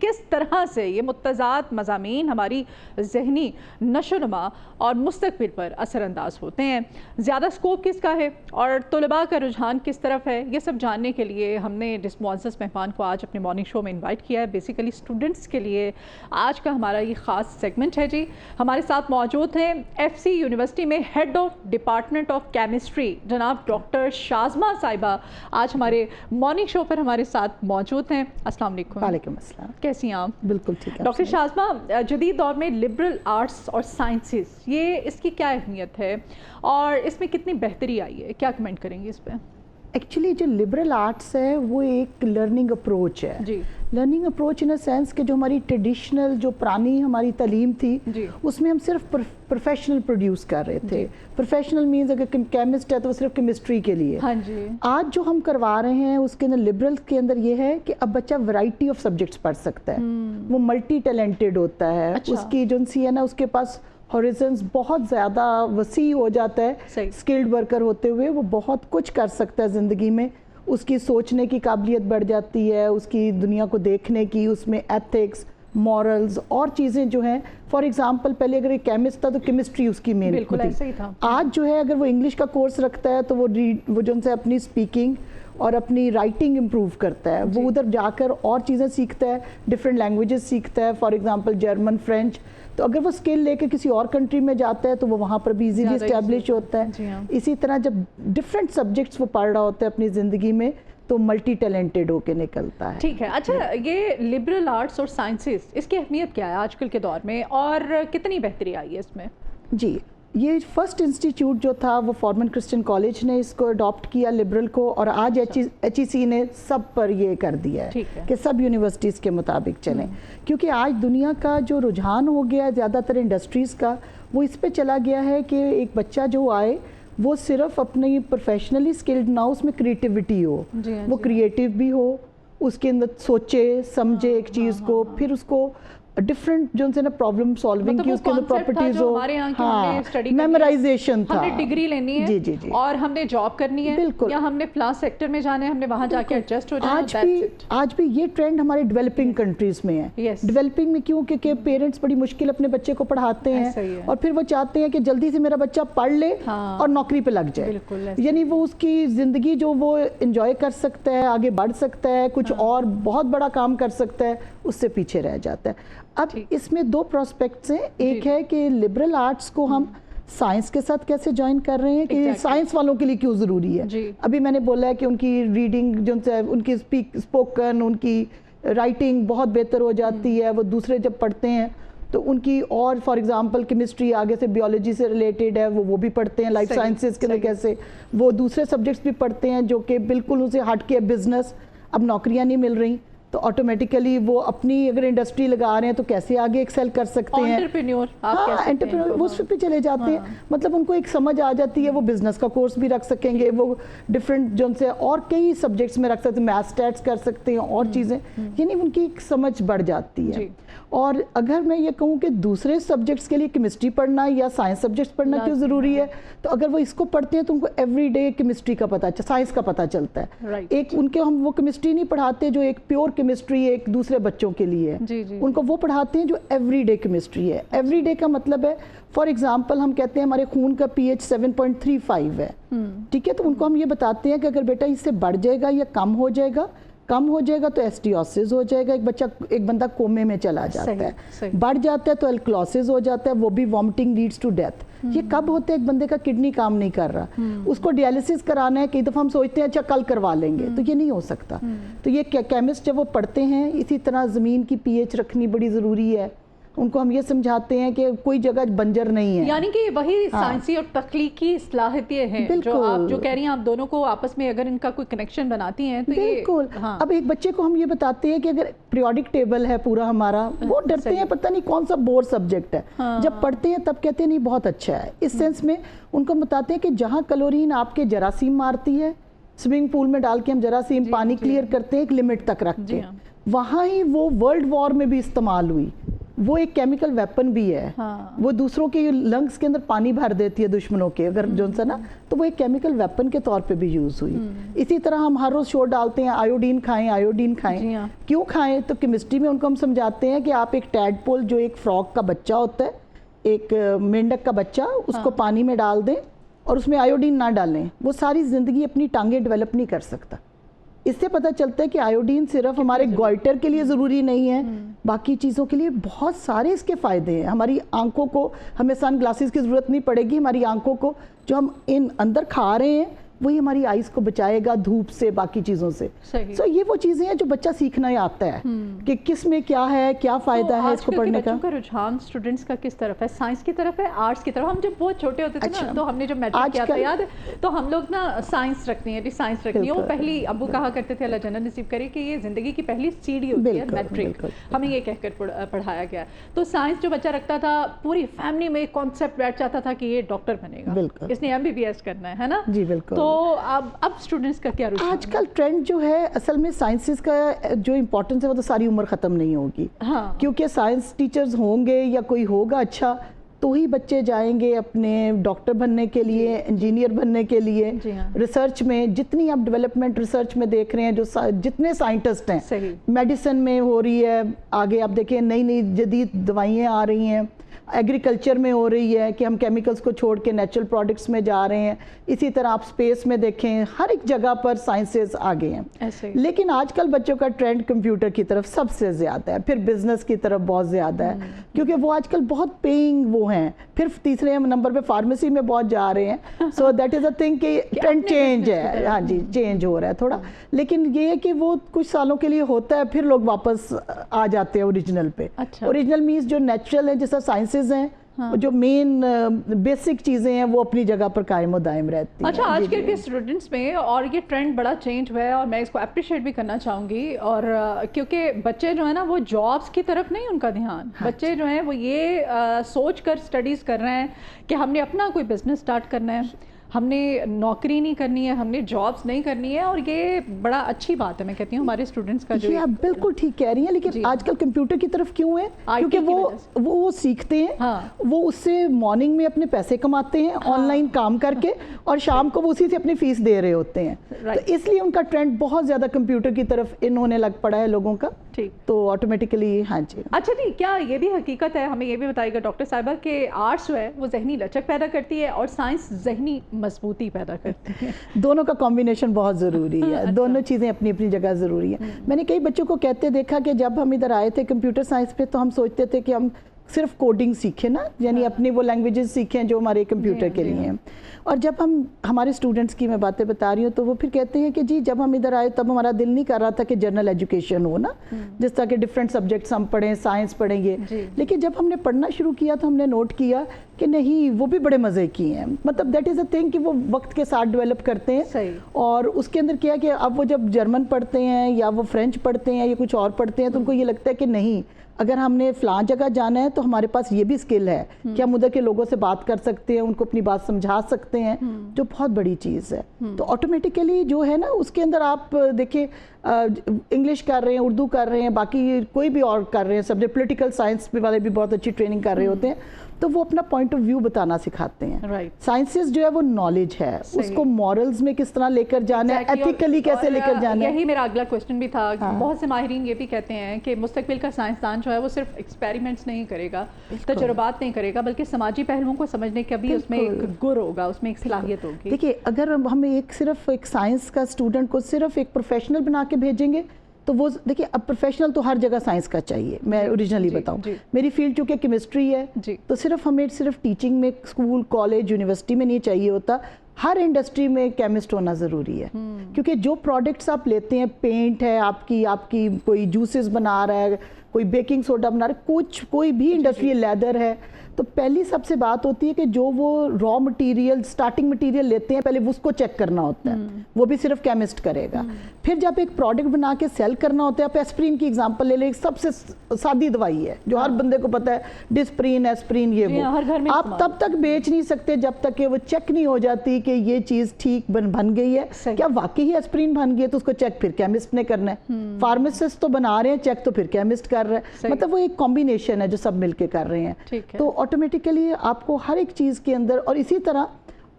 کس طرح سے یہ متضاد مضامین ہماری ذہنی نشوونما اور مستقبل پر اثر انداز ہوتے ہیں، زیادہ سکوپ کس کا ہے اور طلباء کا رجحان کس طرف ہے، یہ سب جاننے کے لیے ہم نے جس معزز مہمان کو آج اپنے مارننگ شو میں انوائٹ کیا ہے، بیسیکلی اسٹوڈنٹس کے لیے آج کا ہمارا یہ خاص سیگمنٹ ہے۔ جی ہمارے ساتھ موجود ہیں ایف سی یونیورسٹی میں head of department of chemistry جناب ڈاکٹر شازمہ صاحبہ آج ہمارے مارننگ شو پر ہمارے ساتھ موجود ہیں۔ السلام علیکم۔ وعلیکم السلام۔ کیسی ہیں آپ؟ بالکل ٹھیک ہے ڈاکٹر شازمہ، جدید دور میں لبرل آرٹس اور سائنسز، یہ اس کی کیا اہمیت ہے اور اس میں کتنی بہتری آئی ہے، کیا کمنٹ کریں گے اس پہ؟ ایکچولی جو لبرل آرٹس ہے وہ ایک لرننگ اپروچ ہے، جی learning approach in a sense کہ جو ہماری ٹریڈیشنل جو پرانی ہماری تعلیم تھی اس میں ہم صرف پروفیشنل پروڈیوس کر رہے تھے۔ پروفیشنل مینز اگر کیمسٹ ہے تو وہ صرف کیمسٹری کے لیے۔ آج جو ہم کروا رہے ہیں اس کے اندر لبرل کے اندر یہ ہے کہ اب بچہ ورائٹی آف سبجیکٹس پڑھ سکتا ہے، وہ ملٹی ٹیلنٹڈ ہوتا ہے، اس کی جو سی ہے نا اس کے پاس ہاریزنز بہت زیادہ وسیع ہو جاتا ہے، اسکلڈ ورکر ہوتے ہوئے وہ بہت کچھ کر سکتا ہے زندگی میں، اس کی سوچنے کی قابلیت بڑھ جاتی ہے، اس کی دنیا کو دیکھنے کی، اس میں ایتھکس، مورلز اور چیزیں جو ہیں، فار ایگزامپل پہلے اگر ایک کیمسٹ تھا تو کیمسٹری اس کی مین تھی، آج جو ہے اگر وہ انگلش کا کورس رکھتا ہے تو وہ جو ان سے اپنی اسپیکنگ اور اپنی رائٹنگ امپروو کرتا ہے، وہ ادھر جا کر اور چیزیں سیکھتا ہے، ڈفرینٹ لینگویجز سیکھتا ہے، فار ایگزامپل جرمن، فرینچ، تو اگر وہ اسکل لے کے کسی اور کنٹری میں جاتا ہے تو وہ وہاں پر بھی ایزیلی اسٹیبلش ہوتا ہے۔ اسی طرح جب ڈفرینٹ سبجیکٹس وہ پڑھ رہا ہوتا ہے اپنی زندگی میں تو ملٹی ٹیلنٹڈ ہو کے نکلتا ہے۔ ٹھیک ہے، اچھا یہ لبرل آرٹس اور سائنسز، اس کی اہمیت کیا ہے آج کل کے دور میں اور کتنی بہتری آئی ہے اس میں؟ جی یہ فرسٹ انسٹیٹیوٹ جو تھا وہ فارمن کرسچن کالج نے اس کو اڈاپٹ کیا لبرل کو، اور آج ایچ ای سی نے سب پر یہ کر دیا ہے کہ سب یونیورسٹیز کے مطابق چلیں، کیونکہ آج دنیا کا جو رجحان ہو گیا ہے زیادہ تر انڈسٹریز کا وہ اس پہ چلا گیا ہے کہ ایک بچہ جو آئے وہ صرف اپنی پروفیشنلی اسکلڈ نہ، اس میں کریٹیوٹی ہو، وہ کریٹیو بھی ہو، اس کے اندر سوچے سمجھے ایک چیز کو، پھر اس کو ڈفرنٹ جو ان سے نا پرابلم سالونگ کی اس کے اندر پراپرٹیز ہو، میمورائزیشن تھا، ہم نے ڈگری لینی ہے اور ہم نے جاب کرنی ہے یا ہم نے فلاں سیکٹر میں جانا ہے، ہم نے وہاں جا کے ایڈجسٹ ہو جانا ہے۔ آج بھی یہ ٹرینڈ ہمارے ڈیولپنگ کنٹریز میں ہے۔ ڈیولپنگ میں کیوں؟ کیونکہ پیرنٹس بڑی مشکل اپنے بچے کو پڑھاتے ہیں اور پھر وہ چاہتے ہیں کہ جلدی سے میرا بچہ پڑھ لے اور نوکری پہ لگ جائے، یعنی وہ اس کی زندگی جو وہ انجوائے کر سکتا ہے، آگے بڑھ سکتا ہے، کچھ اور بہت بڑا کام کر سکتا ہے، اس سے پیچھے رہ جاتا ہے۔ اب اس میں دو پروسپیکٹس ہیں، ایک ہے کہ لبرل آرٹس کو ہم سائنس کے ساتھ کیسے جوائن کر رہے ہیں، کہ سائنس والوں کے لیے کیوں ضروری ہے۔ ابھی میں نے بولا ہے کہ ان کی ریڈنگ جو ان کی اسپوکن، ان کی رائٹنگ بہت بہتر ہو جاتی ہے، وہ دوسرے جب پڑھتے ہیں تو ان کی، اور فار ایگزامپل کیمسٹری آگے سے بیولوجی سے ریلیٹڈ ہے وہ بھی پڑھتے ہیں، لائف سائنسز کے اندر کیسے وہ دوسرے سبجیکٹس بھی پڑھتے ہیں جو کہ بالکل ان سے ہٹ کے بزنس، اب نوکریاں نہیں مل رہی تو آٹومیٹیکلی وہ اپنی اگر انڈسٹری لگا رہے ہیں تو کیسے آگے ایکسل کر سکتے ہیں، انٹرپرینور وہ اس پہ چلے جاتے ہیں، مطلب ان کو ایک سمجھ آ جاتی ہے، وہ بزنس کا کورس بھی رکھ سکیں گے، وہ ڈفرینٹ جو ان سے اور کئی سبجیکٹس میں رکھ سکتے ہیں، میتھ اسٹیٹس کر سکتے ہیں اور چیزیں، یعنی ان کی ایک سمجھ بڑھ جاتی ہے۔ اور اگر میں یہ کہوں کہ دوسرے سبجیکٹس کے لیے کیمسٹری پڑھنا یا سائنس سبجیکٹس پڑھنا کیوں ضروری ہے، تو اگر وہ اس کو پڑھتے ہیں تو ان کو ایوری ڈے کیمسٹری کا پتہ، سائنس کا پتہ چلتا ہے۔ ایک ان کے ہم وہ کیمسٹری نہیں پڑھاتے جو ایک پیور کیمسٹری ایک دوسرے بچوں کے لیے ہے، ان کو وہ پڑھاتے ہیں جو ایوری ڈے کیمسٹری ہے۔ ایوری ڈے کا مطلب ہے فار ایگزامپل ہم کہتے ہیں ہمارے خون کا پی ایچ 7.35 ہے، ٹھیک ہے، تو ان کو ہم یہ بتاتے ہیں کہ اگر بیٹا اس سے بڑھ جائے گا یا کم ہو جائے گا تو ایسٹیوسس ہو جائے گا، ایک بندہ کومے میں چلا جاتا ہے، بڑھ جاتا ہے تو الکلوسس ہو جاتا ہے، وہ بھی وامٹنگ لیڈز ٹو ڈیتھ۔ یہ کب ہوتا ہے؟ ایک بندے کا کڈنی کام نہیں کر رہا، اس کو ڈیالسس کرانا ہے، کئی دفعہ ہم سوچتے ہیں اچھا کل کروا لیں گے، تو یہ نہیں ہو سکتا۔ تو یہ کیمسٹ جب وہ پڑھتے ہیں، اسی طرح زمین کی پی ایچ رکھنی بڑی ضروری ہے، ان کو ہم یہ سمجھاتے ہیں کہ کوئی جگہ بنجر نہیں ہے، یعنی کہ وہی سائنسی اور تخلیقی صلاحیتیں ہیں جو آپ جو کہہ رہی ہیں، آپ دونوں کو آپس میں اگر ان کا کوئی کنیکشن بناتی ہیں تو بالکل۔ اب ایک بچے کو ہم یہ بتاتے ہیں کہ اگر پیریوڈک ٹیبل ہے پورا ہمارا، وہ ڈرتے ہیں پتہ نہیں کون سا بور سبجیکٹ ہے، جب پڑھتے ہیں تب کہتے ہیں نہیں بہت اچھا ہے، اس سینس میں ان کو بتاتے ہیں کہ جہاں کلورین آپ کے جراثیم مارتی ہے، سوئمنگ پول میں ڈال کے ہم جراثیم پانی کلیئر کرتے ہیں ایک لمٹ تک رکھ کے، وہاں ہی وہ ورلڈ وار میں بھی استعمال ہوئی، وہ ایک کیمیکل ویپن بھی ہے. وہ دوسروں کے لنگس کے اندر پانی بھر دیتی ہے دشمنوں کے, اگر جو سا نا, تو وہ ایک کیمیکل ویپن کے طور پہ بھی یوز ہوئی. اسی طرح ہم ہر روز شور ڈالتے ہیں آیوڈین کھائیں, آیوڈین کھائیں. کیوں کھائیں؟ تو کیمسٹری میں ان کو ہم سمجھاتے ہیں کہ آپ ایک ٹیڈپول جو ایک فراگ کا بچہ ہوتا ہے, ایک مینڈک کا بچہ, اس کو پانی میں ڈال دیں اور اس میں آیوڈین نہ ڈالیں, وہ ساری زندگی اپنی ٹانگیں ڈیولپ نہیں کر سکتا. اس سے پتہ چلتا ہے کہ آیوڈین صرف ہمارے گوائٹر کے لیے ضروری نہیں ہے, باقی چیزوں کے لیے بہت سارے اس کے فائدے ہیں. ہماری آنکھوں کو, ہمیں سن گلاسز کی ضرورت نہیں پڑے گی, ہماری آنکھوں کو جو ہم اندر کھا رہے ہیں وہی ہماری آئیز کو بچائے گا دھوپ سے, باقی چیزوں سے. سو یہ وہ چیزیں ہیں جو بچہ سیکھنا ہی آتا ہے کہ کس میں کیا ہے, کیا فائدہ ہے اس کو پڑھنے کا. بچوں کا رجحان اسٹوڈنٹس کا کس طرف ہے؟ سائنس کی طرف ہے, آرٹس کی طرف؟ ہم جب بہت چھوٹے ہوتے تھے نا, تو ہم نے جب میٹرک کیا تھا یاد ہے, تو ہم لوگ نا سائنس رکھنی ہے, سائنس رکھنی ہے. وہ پہلی ابو کہا کرتے تھے, اللہ جنت نصیب کرے, کہ یہ زندگی کی پہلی سیڑھی ہوتی ہے میٹرک, ہمیں یہ کہہ کر پڑھایا گیا. تو سائنس جو بچہ رکھتا تھا, پوری فیملی میں ایک کانسیپٹ بیٹھ جاتا تھا کہ یہ ڈاکٹر بنے گا, اس نے MBBS کرنا ہے نا. جی بالکل. تو اب اسٹوڈنٹس کا کیا رجحان؟ آج کل ٹرینڈ جو ہے اصل میں سائنسز کا جو امپورٹنس ہے وہ تو ساری عمر ختم نہیں ہوگی, کیونکہ سائنس ٹیچرز ہوں گے یا کوئی ہوگا اچھا تو ہی بچے جائیں گے اپنے ڈاکٹر بننے کے لیے, انجینئر بننے کے لیے. ریسرچ میں جتنی آپ ڈیولپمنٹ ریسرچ میں دیکھ رہے ہیں, جو جتنے سائنٹسٹ ہیں, میڈیسن میں ہو رہی ہے, آگے آپ دیکھیں نئی نئی جدید دوائیاں آ رہی ہیں, ایگریکلچر میں ہو رہی ہے کہ ہم کیمیکلز کو چھوڑ کے نیچرل پروڈکٹس میں جا رہے ہیں. اسی طرح آپ سپیس میں دیکھیں, ہر ایک جگہ پر سائنسز آگے ہیں. لیکن آج کل بچوں کا ٹرینڈ کمپیوٹر کی طرف سب سے زیادہ ہے, پھر بزنس کی طرف بہت زیادہ ہے, کیونکہ وہ آج کل بہت پیئنگ وہ ہیں. پھر تیسرے نمبر پہ فارمیسی میں بہت جا رہے ہیں. So that is a thing کہ ٹرینڈ چینج ہے. ہاں جی, چینج ہو رہا ہے تھوڑا, لیکن یہ ہے کہ وہ کچھ سالوں کے لیے ہوتا ہے, پھر لوگ واپس آ جاتے ہیں اوریجنل پہ. اوریجنل مینس جو نیچرل ہے, جیسا سائنس ہیں, جو مین بیسک چیزیں ہیں وہ اپنی جگہ پر قائم و دائم رہتی ہیں. اچھا, آج کل کے اسٹوڈنٹس میں اور یہ ٹرینڈ بڑا چینج ہوا ہے, اور میں اس کو اپریشیٹ بھی کرنا چاہوں گی, اور کیونکہ بچے جو ہیں نا وہ جابس کی طرف نہیں ان کا دھیان. بچے جو ہیں وہ یہ سوچ کر اسٹڈیز کر رہے ہیں کہ ہم نے اپنا کوئی بزنس اسٹارٹ کرنا ہے, ہم نے نوکری نہیں کرنی ہے, ہم نے جابس نہیں کرنی ہے. اور یہ بڑا اچھی بات ہے, میں کہتی ہوں ہمارے اسٹوڈنٹس کا جو. یہ آپ بالکل ٹھیک کہہ رہی ہیں, لیکن آج کل کمپیوٹر کی طرف کیوں ہے؟ کیونکہ وہ سیکھتے ہیں, وہ اس سے مارننگ میں اپنے پیسے کماتے ہیں آن لائن کام کر کے, اور شام کو وہ اسی سے اپنی فیس دے رہے ہوتے ہیں. تو اس لیے ان کا ٹرینڈ بہت زیادہ کمپیوٹر کی طرف ان ہونے لگ پڑا ہے لوگوں کا. تو آٹومیٹکلی. ہاں جی. اچھا جی, کیا یہ بھی حقیقت ہے, ہمیں یہ بھی بتائیے گا ڈاکٹر صاحبہ, کہ آرٹس جو ہے وہ ذہنی لچک پیدا کرتی ہے اور سائنس ذہنی مضبوطی پیدا کرتی ہے؟ دونوں کا کمبینیشن بہت ضروری ہے. دونوں چیزیں اپنی اپنی جگہ ضروری ہیں. میں نے کئی بچوں کو کہتے دیکھا کہ جب ہم ادھر آئے تھے کمپیوٹر سائنس پہ, تو ہم سوچتے تھے کہ ہم صرف کوڈنگ سیکھیں نا, یعنی اپنی وہ لینگویجز سیکھیں جو ہمارے کمپیوٹر کے لیے ہیں. اور جب ہمارے اسٹوڈنٹس کی میں باتیں بتا رہی ہوں, تو وہ پھر کہتے ہیں کہ جی جب ہم ادھر آئے تب ہمارا دل نہیں کر رہا تھا کہ جنرل ایجوکیشن ہو نا, جس طرح کہ ڈفرینٹ سبجیکٹس ہم پڑھیں, سائنس پڑھیں گے. لیکن جب ہم نے پڑھنا شروع کیا تو ہم نے نوٹ کیا کہ نہیں, وہ بھی بڑے مزے کی ہیں. مطلب دیٹ از اے تھنگ کہ وہ وقت کے ساتھ ڈیولپ کرتے ہیں. اور اس کے اندر کیا کہ اب وہ جب جرمن پڑھتے ہیں یا وہ فرینچ پڑھتے ہیں یا کچھ اور پڑھتے ہیں, تو ان کو یہ لگتا ہے کہ نہیں, اگر ہم نے فلاں جگہ جانا ہے تو ہمارے پاس یہ بھی سکل ہے کہ ہم ادھر کے لوگوں سے بات کر سکتے ہیں, ان کو اپنی بات سمجھا سکتے ہیں, جو بہت بڑی چیز ہے. تو آٹومیٹیکلی جو ہے نا اس کے اندر آپ دیکھیں, انگلش کر رہے ہیں, اردو کر رہے ہیں, باقی کوئی بھی اور کر رہے ہیں سبجیکٹ, پولیٹیکل سائنس والے بھی بہت اچھی ٹریننگ کر رہے ہوتے ہیں, تو وہ اپنا پوائنٹ آف ویو بتانا سکھاتے ہیں. سائنسز جو ہے وہ نالج ہے, اس کو مورلز میں کس طرح لے کر جانا ہے, ایتھیکلی کیسے لے کر جانا ہے. یہی میرا اگلا کویسچن بھی تھا. بہت سے ماہرین یہ بھی کہتے ہیں کہ مستقبل کا سائنسدان جو ہے وہ صرف ایکسپیریمنٹس نہیں کرے گا, تجربات نہیں کرے گا, بلکہ سماجی پہلوؤں کو سمجھنے کا بھی اس میں ایک گر ہوگا, اس میں ایک صلاحیت ہوگی. دیکھیے, اگر ہم صرف ایک سائنس کا اسٹوڈنٹ کو صرف ایک پروفیشنل بنا کے بھیجیں گے تو وہ دیکھیں, اب پروفیشنل تو ہر جگہ سائنس کا چاہیے. میں اوریجنلی بتاؤں, میری فیلڈ چونکہ کیمسٹری ہے, تو ہمیں صرف ٹیچنگ میں اسکول, کالج, یونیورسٹی میں نہیں چاہیے ہوتا, ہر انڈسٹری میں کیمسٹ ہونا ضروری ہے. کیونکہ جو پروڈکٹس آپ لیتے ہیں, پینٹ ہے آپ کی کوئی جوسز بنا رہا ہے, کوئی بیکنگ سوڈا بنا رہا ہے, کوئی بھی انڈسٹری, لیدر ہے, تو پہلی سب سے بات ہوتی ہے کہ جو وہ را مٹیریل, سٹارٹنگ مٹیریل لیتے ہیں, پہلے اس کو چیک کرنا ہوتا ہے, وہ بھی صرف کیمسٹ کرے گا. پھر جب ایک پروڈکٹ بنا کے سیل کرنا ہوتا ہے, آپ ایسپرین کی ایگزامپل لے لیں, سب سے سادی دوائی ہے جو ہر بندے کو پتا ہے, ڈسپرین, ایسپرین, یہ وہ آپ تب تک بیچ نہیں سکتے جب تک کہ وہ چیک نہیں ہو جاتی کہ یہ چیز ٹھیک بن گئی ہے, کیا واقعی ایسپرین بن گئی ہے, تو اس کو چیک پھر کیمسٹ نے کرنا ہے. فارماسسٹ تو بنا رہے ہیں, چیک تو پھر کیمسٹ کر رہا ہے. مطلب وہ ایک کمبینیشن ہے جو سب مل کے کر رہے ہیں. تو آٹومیٹیکلی آپ کو ہر ایک چیز کے اندر, اور اسی طرح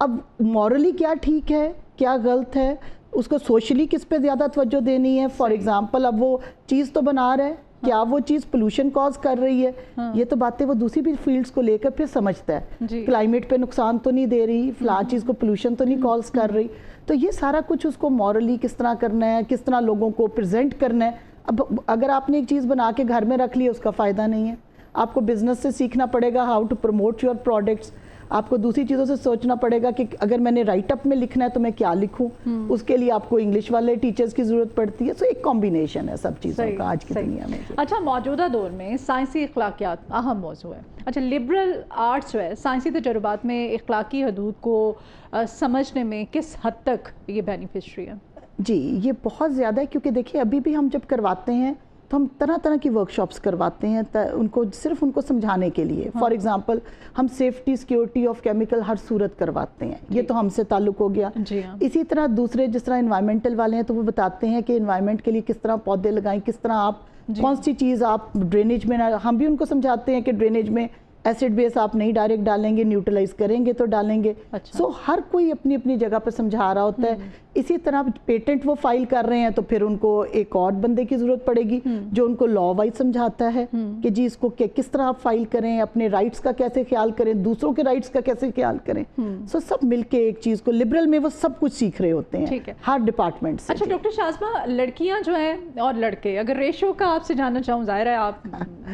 اب مورلی کیا ٹھیک ہے کیا غلط ہے, اس کو سوشلی کس پہ زیادہ توجہ دینی ہے. فار ایگزامپل اب وہ چیز تو بنا رہا ہے, کیا وہ چیز پولوشن کاز کر رہی ہے, یہ تو باتیں وہ دوسری بھی فیلڈز کو لے کر پھر سمجھتا ہے. کلائمیٹ پہ نقصان تو نہیں دے رہی, فلاں چیز کو پولوشن تو نہیں کاز کر رہی. تو یہ سارا کچھ اس کو مورلی کس طرح کرنا ہے, کس طرح لوگوں کو پریزنٹ کرنا ہے. اب اگر آپ نے ایک چیز بنا کے گھر میں رکھ لی, اس کا فائدہ نہیں ہے. آپ کو بزنس سے سیکھنا پڑے گا how to promote your products. آپ کو دوسری چیزوں سے سوچنا پڑے گا کہ اگر میں نے رائٹ اپ میں لکھنا ہے تو میں کیا لکھوں, اس کے لیے آپ کو انگلش والے ٹیچرز کی ضرورت پڑتی ہے. سو ایک کمبینیشن ہے سب چیزوں کا آج کی دنیا میں. اچھا, موجودہ دور میں سائنسی اخلاقیات اہم موضوع ہے. اچھا, لبرل آرٹس جو ہے سائنسی تجربات میں اخلاقی حدود کو سمجھنے میں کس حد تک یہ بینیفیشری ہے؟ جی, یہ بہت زیادہ ہے, کیونکہ دیکھیے ابھی بھی ہم جب کرواتے ہیں تو ہم طرح طرح کی ورکشاپس کرواتے ہیں صرف ان کو سمجھانے کے لیے. فار ایگزامپل ہم سیفٹی سیکیورٹی آف کیمیکل ہر صورت کرواتے ہیں, یہ تو ہم سے تعلق ہو گیا. اسی طرح دوسرے جس طرح انوائرمنٹل والے ہیں تو وہ بتاتے ہیں کہ انوائرمنٹ کے لیے کس طرح پودے لگائیں, کس طرح آپ کون سی چیز آپ ڈرینیج میں, ہم بھی ان کو سمجھاتے ہیں کہ ڈرینیج میں ایسڈ بیس آپ نہیں ڈائریکٹ ڈالیں گے, نیوٹرلائز کریں گے تو ڈالیں گے. سو ہر کوئی اپنی اپنی جگہ پہ سمجھا رہا ہوتا ہے. اسی طرح پیٹنٹ وہ فائل کر رہے ہیں تو پھر ان کو ایک اور بندے کی ضرورت پڑے گی جو ان کو لا وائز سمجھاتا ہے کہ جی اس کو کس طرح آپ فائل کریں, اپنے رائٹس کا کیسے خیال کریں, دوسروں کے رائٹس کا کیسے خیال کریں. سو سب مل کے ایک چیز کو, لبرل میں وہ سب کچھ سیکھ رہے ہوتے ہیں ہر ڈپارٹمنٹ سے. اچھا ڈاکٹر شاذبہ, لڑکیاں جو ہیں اور لڑکے, اگر ریشو کا آپ سے جاننا چاہوں, ظاہر ہے آپ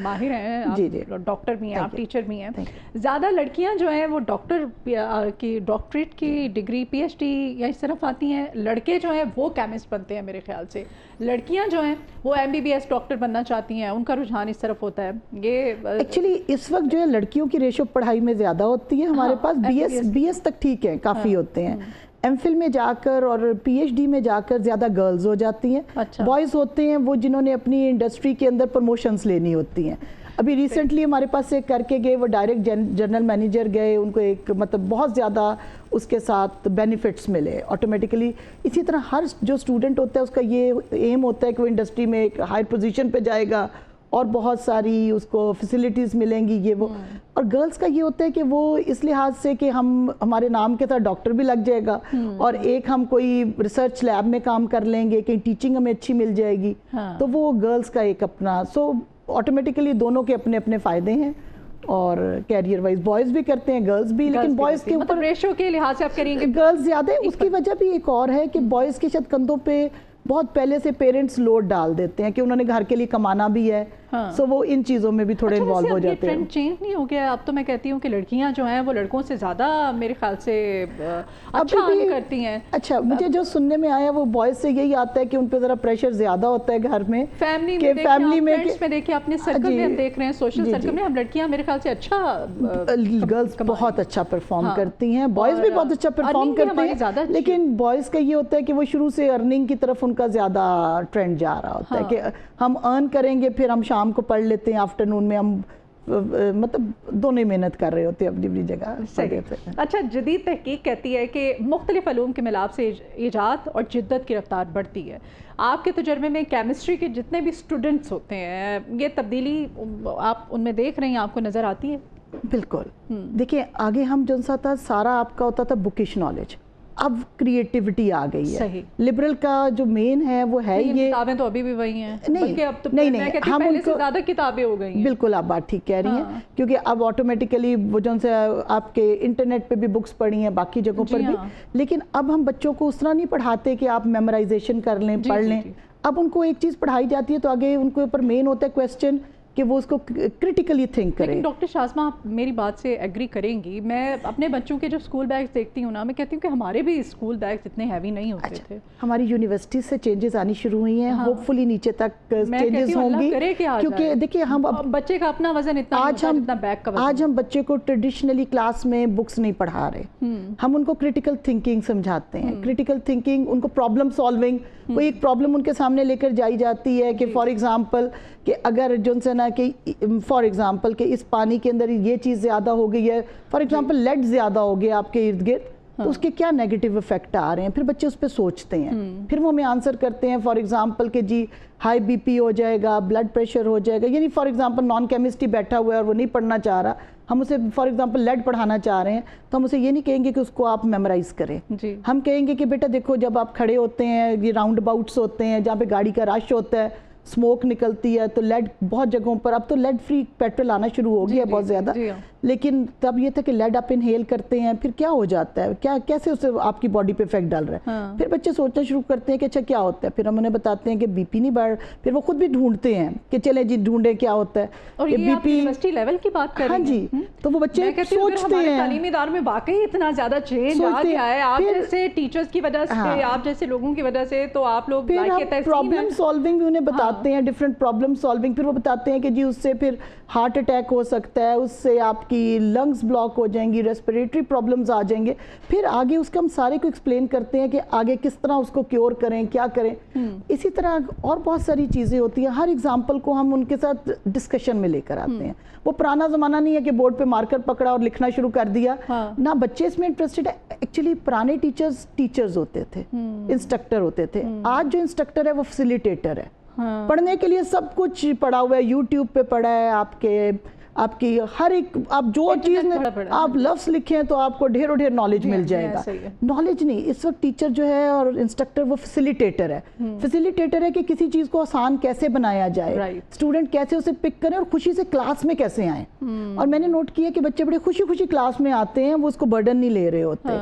ماہر ہیں, آپ ڈاکٹر بھی ہیں, آپ ٹیچر بھی ہیں, زیادہ لڑکیاں جو ہیں وہ ڈاکٹر کی ڈاکٹریٹ کی ڈگری پی ایچ ڈی یا اس طرف آتی ہیں, لڑکے جو ہیں وہ کیمسٹ بنتے ہیں میرے خیال سے. لڑکیاں جو ہیں وہ M B B S doctor بننا چاہتی ہیں, ان کا رجحان اس طرف ہوتا ہے. یہ ایکچولی اس وقت جو ہے لڑکیوں کی ریشو پڑھائی میں زیادہ ہوتی ہے ہمارے پاس. بی ایس تک ٹھیک ہے, کافی ہوتے ہیں. ایم فل میں جا کر اور پی ایچ ڈی میں جا کر زیادہ گرلز ہو جاتی ہیں. بوائز ہوتے ہیں وہ جنہوں نے اپنی انڈسٹری کے اندر پروموشنز لینی ہوتی ہیں. ابھی ریسنٹلی ہمارے پاس سے کر کے گئے, وہ ڈائریکٹ جنرل مینیجر گئے, ان کو ایک مطلب بہت زیادہ اس کے ساتھ بینیفٹس ملے آٹومیٹیکلی. اسی طرح ہر جو اسٹوڈنٹ ہوتا ہے اس کا یہ ایم ہوتا ہے کہ وہ انڈسٹری میں ایک ہائر پوزیشن پہ جائے گا اور بہت ساری اس کو فیسلٹیز ملیں گی, یہ وہ. اور گرلز کا یہ ہوتا ہے کہ وہ اس لحاظ سے کہ ہمارے نام کے ساتھ ڈاکٹر بھی لگ جائے گا, اور ایک ہم کوئی ریسرچ لیب میں کام کر لیں گے, کہیں ٹیچنگ ہمیں اچھی مل جائے گی, تو وہ گرلز کا ایک اپنا. سو آٹومیٹیکلی دونوں کے اپنے اپنے فائدے ہیں, اور کیریئر وائز بوائز بھی کرتے ہیں, گرلز بھی, لیکن بوائز کے اوپر ریشو کے لحاظ سے آپ کریں گے گرلز زیادہ ہے. اس کی وجہ بھی ایک اور ہے کہ بوائز کے شاید کندھوں پہ بہت پہلے سے پیرنٹس لوڈ ڈال دیتے ہیں کہ انہوں نے گھر کے لیے کمانا بھی ہے, سو وہ ان چیزوں میں بھی تھوڑے انوالو ہو جاتے ہیں. ٹرینڈ چینج نہیں ہو گیا اب تو؟ میں کہتی ہوں کہ لڑکیاں جو ہیں وہ لڑکوں سے زیادہ میرے خیال سے اچھا کرتی ہیں. اچھا, مجھے جو سننے میں آیا وہ بوائز سے یہی آتا ہے کہ ان پہ ذرا پریشر زیادہ ہوتا ہے گھر میں, فیملی میں دیکھیں, اپنے سرکل میں ہم دیکھ رہے ہیں, سوشل سرکل میں ہم لڑکیاں میرے خیال سے اچھا, گرلز بہت اچھا پرفارم کرتی ہیں, بوائز بھی بہت اچھا پرفارم کرتے ہیں, لیکن بوائز کا یہ ہوتا ہے کہ وہ شروع سے ارننگ کی طرف ان کا زیادہ ٹرینڈ جا رہا ہوتا ہے کہ ہم ارن کریں گے, پھر ہم شام کو پڑھ لیتے ہیں, آفٹرنون میں ہم مطلب دونوں محنت کر رہے ہوتے ہیں اپنی اپنی جگہ. اچھا, جدید تحقیق کہتی ہے کہ مختلف علوم کے ملاپ سے ایجاد اور جدت کی رفتار بڑھتی ہے. آپ کے تجربے میں کیمسٹری کے جتنے بھی اسٹوڈنٹس ہوتے ہیں, یہ تبدیلی آپ ان میں دیکھ رہے ہیں, آپ کو نظر آتی ہے؟ بالکل. دیکھیں آگے ہم جو سا تھا سارا آپ کا ہوتا تھا بکش نالج, اب کریٹیوٹی آ گئی ہے. لبرل کا جو مین ہے وہ ہے یہ کتابیں تو ابھی بھی وہی ہیں, نہیں ہم ان سے زیادہ کتابیں ہو گئی ہیں. بالکل آپ بات ٹھیک کہہ رہی ہیں, کیونکہ اب آٹومیٹیکلی وہ جو سے آپ کے انٹرنیٹ پہ بھی بکس پڑھی ہیں, باقی جگہوں پر بھی, لیکن اب ہم بچوں کو اس طرح نہیں پڑھاتے کہ آپ میمورائزیشن کر لیں, پڑھ لیں. اب ان کو ایک چیز پڑھائی جاتی ہے تو آگے ان کے اوپر مین ہوتا ہے کویسچن کہ وہ اس کو کرٹیکلی تھنک کریں. ڈاکٹر شاذبہ آپ میری بات سے ایگری کریں گی, میں اپنے بچوں کے جو اسکول بیگز دیکھتی ہوں نا, میں کہتی ہوں کہ ہمارے بھی اسکول بیگز اتنے ہیوی نہیں ہوتے تھے. ہماری یونیورسٹی سے چینجز آنی شروع ہوئی ہیں, ہوپ فلی نیچے تک چینجز ہوں گی, کیونکہ دیکھیے ہم بچے کا اپنا وزن اتنا بیگ کا وزن. آج ہم بچے کو ٹریڈیشنلی کلاس میں بکس نہیں پڑھا رہے, ہم ان کو کریٹیکل تھنکنگ سمجھاتے ہیں. کریٹیکل تھنکنگ ان کو پرابلم سالونگ, کوئی ایک پرابلم ان کے سامنے لے کر جائی جاتی ہے کہ فار ایگزامپل کہ اگر جو سے نا کہ فار ایگزامپل کہ اس پانی کے اندر یہ چیز زیادہ ہو گئی ہے, فار ایگزامپل لیڈ زیادہ ہو گیا آپ کے ارد گرد, تو اس کے کیا نیگیٹو افیکٹ آ رہے ہیں, پھر بچے اس پہ سوچتے ہیں, پھر وہ ہمیں آنسر کرتے ہیں. فار ایگزامپل کہ جی ہائی بی پی ہو جائے گا, بلڈ پریشر ہو جائے گا, یعنی فار ایگزامپل نان کیمسٹری بیٹھا ہوا ہے اور وہ نہیں پڑھنا چاہ رہا, ہم اسے فار ایگزامپل لیڈ پڑھانا چاہ رہے ہیں, تو ہم اسے یہ نہیں کہیں گے کہ اس کو آپ میمورائز کریں. ہم کہیں گے کہ بیٹا دیکھو جب آپ کھڑے ہوتے ہیں, یہ راؤنڈ اباؤٹس ہوتے ہیں جہاں پہ گاڑی کا رش ہوتا ہے, اسموک نکلتی ہے, تو لیڈ بہت جگہوں پر, اب تو لیڈ فری پیٹرول آنا شروع ہو گیا ہے بہت زیادہ, لیکن تب یہ تھا کہ لیڈ آپ انہیل کرتے ہیں, پھر کیا ہو جاتا ہے, کیا کیسے اسے آپ کی باڈی پہ افیکٹ ڈال رہا ہے. پھر بچے سوچنا شروع کرتے ہیں کہ اچھا کیا ہوتا ہے, پھر ہم انہیں بتاتے ہیں کہ بی پی نہیں بڑھ, پھر وہ خود بھی ڈھونڈتے ہیں کہ چلیں جی ڈھونڈیں کیا ہوتا ہے. اور یہ آپ یونیورسٹی لیول کی بات کر رہے ہیں. ہاں جی, تو وہ بچے سوچتے ہیں. تعلیمی اداروں میں واقعی اتنا زیادہ چینج آ گیا ہے آپ جیسے ٹیچرز کی وجہ سے, آپ جیسے لوگوں کی وجہ سے, تو آپ لوگ پرابلم سالونگ بھی انہیں بتاتے ہیں, ڈفرینٹ پرابلم سالونگ. پھر وہ بتاتے ہیں کہ جی اس سے پھر ہارٹ اٹیک ہو سکتا ہے, اس سے آپ کی لنگز بلاک ہو جائیں گی, ریسپریٹری پرابلمز آ جائیں گے. پھر آگے اس کا ہم سارے کو ایکسپلین کرتے ہیں کہ آگے کس طرح اس کو کیور کریں, کیا کریں. اسی طرح اور بہت ساری چیزیں ہوتی ہیں. ہر ایگزامپل کو ہم ان کے ساتھ ڈسکشن میں لے کر آتے ہیں. وہ پرانا زمانہ نہیں ہے کہ بورڈ پہ مارکر پکڑا اور لکھنا شروع کر دیا, نہ بچے اس میں انٹرسٹڈ ہے. ایکچولی پرانے ٹیچرز ہوتے تھے, انسٹرکٹر ہوتے تھے. آج جو انسٹرکٹر ہے وہ فیسیلیٹیٹر ہے. پڑھنے کے لیے سب کچھ پڑھا ہوا ہے, یوٹیوب پہ پڑھا ہے, آپ کی ہر ایک, آپ جو چیز آپ لفظ لکھیں تو آپ کو ڈھیروں ڈھیر نالج مل جائے گا. نالج نہیں, اس وقت ٹیچر جو ہے اور انسٹرکٹر وہ فیسیلیٹیٹر ہے. فیسیلیٹیٹر ہے کہ کسی چیز کو آسان کیسے بنایا جائے, اسٹوڈنٹ کیسے اسے پک کریں اور خوشی سے کلاس میں کیسے آئیں. اور میں نے نوٹ کیا کہ بچے بڑے خوشی خوشی کلاس میں آتے ہیں, وہ اس کو برڈن نہیں لے رہے ہوتے.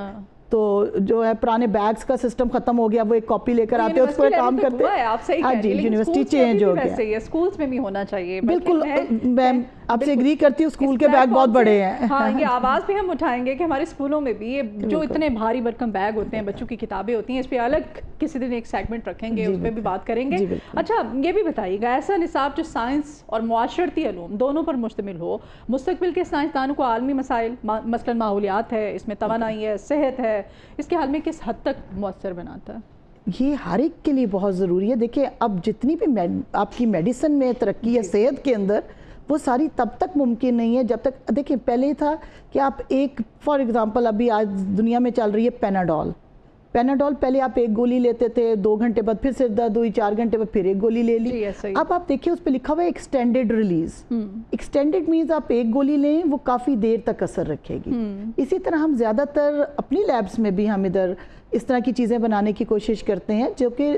تو جو ہے پرانے بیگز کا سسٹم ختم ہو گیا, وہ ایک کاپی لے کر آتے ہیں, اس پر کام کرتے ہیں. ہاں جی, یونیورسٹی چینج ہو گیا. اسکولز میں بھی ہونا چاہیے. بالکل, میں آپ سے اگری کرتی ہوں, اسکول کے بیگ بہت بڑے ہیں. ہاں, یہ آواز بھی ہم اٹھائیں گے کہ ہمارے اسکولوں میں بھی یہ جو اتنے بھاری بھرکم بیگ ہوتے ہیں, بچوں کی کتابیں ہوتی ہیں, اس پہ الگ کسی دن ایک سیگمنٹ رکھیں گے, اس پہ بھی بات کریں گے. اچھا یہ بھی بتائیے گا, ایسا نصاب جو سائنس اور معاشرتی علوم دونوں پر مشتمل ہو, مستقبل کے سائنسدانوں کو عالمی مسائل مثلاً ماحولیات ہے, اس میں توانائی ہے, صحت ہے, اس کے حل میں کس حد تک مؤثر بناتا ہے؟ یہ ہر ایک کے لیے بہت ضروری ہے. دیکھیں اب جتنی بھی آپ کی میڈیسن میں ترقی ہے صحت کے اندر, وہ ساری تب تک ممکن نہیں ہے جب تک, دیکھیں پہلے تھا کہ آپ ایک فار ایگزامپل ابھی آج دنیا میں چل رہی ہے پیناڈول. پہلے آپ ایک گولی لیتے تھے, 2 گھنٹے بعد پھر سر درد ہوئی, 4 گھنٹے بعد پھر ایک گولی لے لی. اب آپ دیکھیں اس پہ لکھا ہوا ہے ایکسٹینڈڈ ریلیز. ایکسٹینڈڈ مینز آپ ایک گولی لیں, وہ کافی دیر تک اثر رکھے گی. اسی طرح ہم زیادہ تر اپنی لیبس میں بھی ہم ادھر اس طرح کی چیزیں بنانے کی کوشش کرتے ہیں جو کہ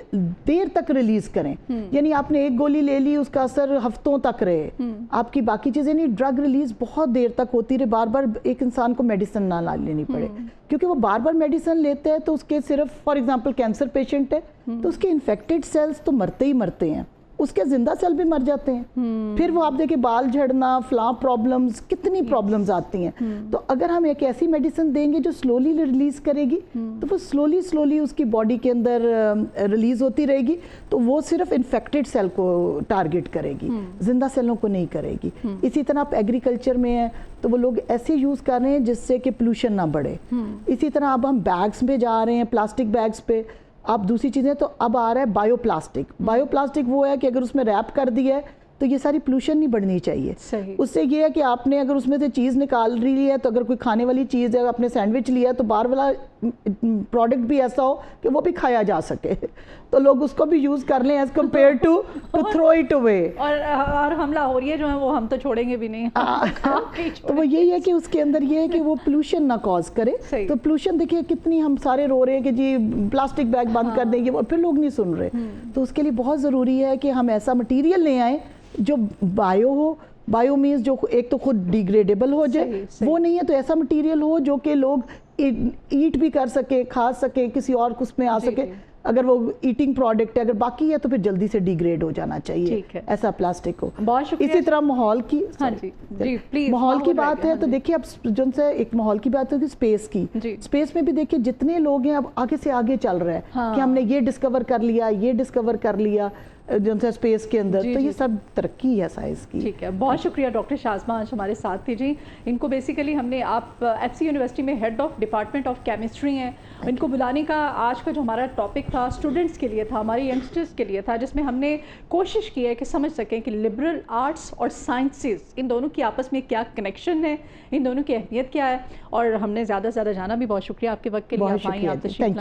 دیر تک ریلیز کریں. یعنی آپ نے ایک گولی لے لی, اس کا اثر ہفتوں تک رہے. آپ کی باقی چیزیں نہیں, ڈرگ ریلیز بہت دیر تک ہوتی رہے, بار بار ایک انسان کو میڈیسن نہ لینی پڑے. کیونکہ وہ بار بار میڈیسن لیتے ہیں تو اس کے صرف فار ایگزامپل کینسر پیشنٹ ہے تو اس کے انفیکٹڈ سیلز تو مرتے ہی مرتے ہیں, اس کے زندہ سیل بھی مر جاتے ہیں. پھر وہ آپ دیکھیں بال جھڑنا, فلاں پرابلمز, کتنی پرابلمز آتی ہیں. تو اگر ہم ایک ایسی میڈیسن دیں گے جو سلولی ریلیز کرے گی, تو وہ سلولی اس کی باڈی کے اندر ریلیز ہوتی رہے گی, تو وہ صرف انفیکٹڈ سیل کو ٹارگٹ کرے گی, زندہ سیلوں کو نہیں کرے گی. اسی طرح آپ ایگریکلچر میں ہیں تو وہ لوگ ایسے یوز کر رہے ہیں جس سے کہ پولوشن نہ بڑھے. اسی طرح اب ہم بیگز میں جا رہے ہیں, پلاسٹک بیگز پہ. اب دوسری چیزیں تو اب آ رہا ہے بایو پلاسٹک. بایو پلاسٹک وہ ہے کہ اگر اس میں ریپ کر دیا ہے تو یہ ساری پولوشن نہیں بڑھنی چاہیے. اس سے یہ ہے کہ آپ نے اگر اس میں سے چیز نکال رہی ہے, تو اگر کوئی کھانے والی چیز ہے, آپ نے سینڈوچ لیا ہے, تو باہر والا پروڈکٹ بھی ایسا ہو کہ وہ بھی کھایا جا سکے, تو لوگ اس کو بھی یوز کر لیں as compare to throw it away. اور ہم لاہوریے جو ہیں وہ ہم تو چھوڑیں گے بھی نہیں. تو وہ یہی ہے کہ اس کے اندر یہ ہے کہ وہ پولوشن نہ کاز کرے. تو پولوشن دیکھیے کتنی ہم سارے رو رہے ہیں کہ جی پلاسٹک بیگ بند کر دیں گے, اور پھر لوگ نہیں سن رہے. تو اس کے لیے بہت ضروری ہے کہ ہم ایسا مٹیریل لے آئیں جو بایو ہو. بایو مینز جو ایک تو خود ڈیگریڈیبل ہو جائے, وہ نہیں ہے تو ایسا مٹیریل ہو جو کہ لوگ ایٹ بھی کر سکے, کھا سکے, کسی اور اس میں آ سکے. اگر وہ ایٹنگ پروڈکٹ ہے, اگر باقی ہے تو پھر جلدی سے ڈیگریڈ ہو جانا چاہیے, ایسا پلاسٹک ہو. اسی طرح ماحول کی ماحول کی بات ہے تو دیکھیے اب جن سے ایک ماحول کی بات ہوگی اسپیس کی. اسپیس میں بھی دیکھیے جتنے لوگ ہیں اب آگے سے آگے چل رہا ہے کہ ہم نے یہ ڈسکور کر لیا, یہ ڈسکور کر لیا. جو ہے اسپیس کے اندر. تو یہ سب ترقی ہے سائنس کی. ٹھیک ہے, بہت شکریہ ڈاکٹر شازمہ آج ہمارے ساتھ تھی جی. ان کو بیسیکلی ہم نے, آپ ایف سی یونیورسٹی میں head of department of chemistry ہیں, ان کو بلانے کا آج کا جو ہمارا ٹاپک تھا اسٹوڈنٹس کے لیے تھا, ہماری ینگسٹرس کے لیے تھا, جس میں ہم نے کوشش کی ہے کہ سمجھ سکیں کہ لبرل آرٹس اور سائنسز ان دونوں کی آپس میں کیا کنیکشن ہے, ان دونوں کی اہمیت کیا ہے, اور ہم نے زیادہ سے زیادہ جانا بھی. بہت شکریہ آپ کے وقت کے لیے, آپ آئیں, آپ تشریف لائیں.